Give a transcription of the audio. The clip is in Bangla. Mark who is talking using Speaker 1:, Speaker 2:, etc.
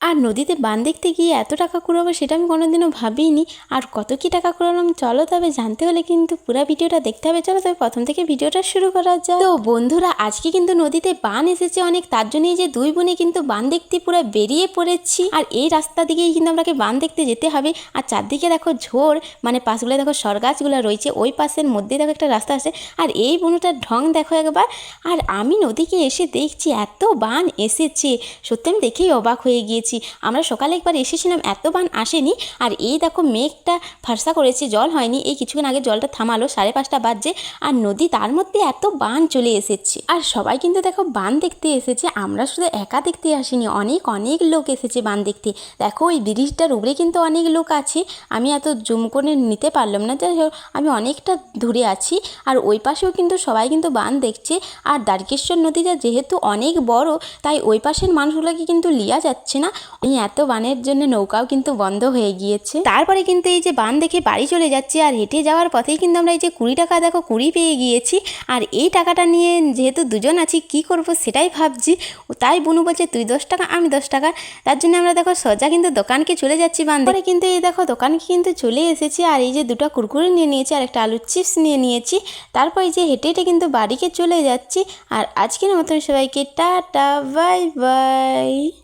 Speaker 1: আর নদীতে বান দেখতে গিয়ে এত টাকা কুড়াবো সেটা আমি কোনোদিনও ভাবিনি। আর কত কি টাকা কুড়ালাম চলো তবে জানতে হলে কিন্তু পুরো ভিডিওটা দেখতে হবে। চলো তবে প্রথম থেকে ভিডিওটা শুরু করা যায়। তো বন্ধুরা আজকে কিন্তু নদীতে বান এসেছে অনেক, তার জন্যই যে দুই বোনে কিন্তু বান দেখতে পুরো বেরিয়ে পড়েছি। আর এই রাস্তা দিকেই কিন্তু আমাকে বান দেখতে যেতে হবে। আর চারদিকে দেখো ঝোড়, মানে পাশগুলো দেখো সর গাছগুলো রয়েছে, ওই পাশের মধ্যে দেখো একটা রাস্তা আছে। আর এই বনুটার ঢং দেখো একবার। আর আমি নদীকে এসে দেখছি এত বান এসেছে, সত্যি আমি দেখেই অবাক হয়ে গিয়েছি। আমরা সকালে একবার এসেছিলাম, এত বান আসেনি। আর এই দেখো মেঘটা ফর্সা করেছে, জল হয়নি, এই কিছুক্ষণ আগে জলটা থামালো, 5:30 বাজছে। আর নদী তার মধ্যে এত বান চলে এসেছে। আর সবাই কিন্তু দেখো বান দেখতে এসেছে, আমরা শুধু একা দেখতে আসিনি, অনেক অনেক লোক এসেছে বান দেখতে। দেখো ওই ব্রিজটার উপরে কিন্তু অনেক লোক আছে, আমি এত জুম করে নিতে পারলাম না, যাই হোক আমি অনেকটা দূরে আছি। আর ওই পাশেও কিন্তু সবাই কিন্তু বান দেখছে। আর দ্বারকেশ্বর নদীটা যেহেতু অনেক বড়, তাই ওই পাশের মানুষগুলোকে কিন্তু লিয়া যাচ্ছে না, এই এত বানের জন্য নৌকাও কিন্তু বন্ধ হয়ে গিয়েছে। তারপরে কিন্তু এই যে বান দেখে বাড়ি চলে যাচ্ছি। আর হেঁটে যাওয়ার পথেই কিন্তু আমরা এই যে 20 টাকা দেখো কুড়ি পেয়ে গিয়েছি। আর এই টাকাটা নিয়ে যেহেতু দুজন আছি কি করব সেটাই ভাবছি। তাই বুনু বলছে তুই 10 টাকা আমি 10 টাকা, তার জন্য আমরা দেখো সোজা কিন্তু দোকানকে চলে যাচ্ছি বান ধরে। কিন্তু এই দেখো দোকানকে কিন্তু চলে এসেছি। আর এই যে 2টা কুরকুরে নিয়ে নিয়েছি আর একটা আলুর চিপস নিয়ে নিয়েছি। তারপর এই যে হেঁটে হেঁটে কিন্তু বাড়িকে চলে যাচ্ছি। আর আজকের মতন সবাইকে টাটা বাই বাই।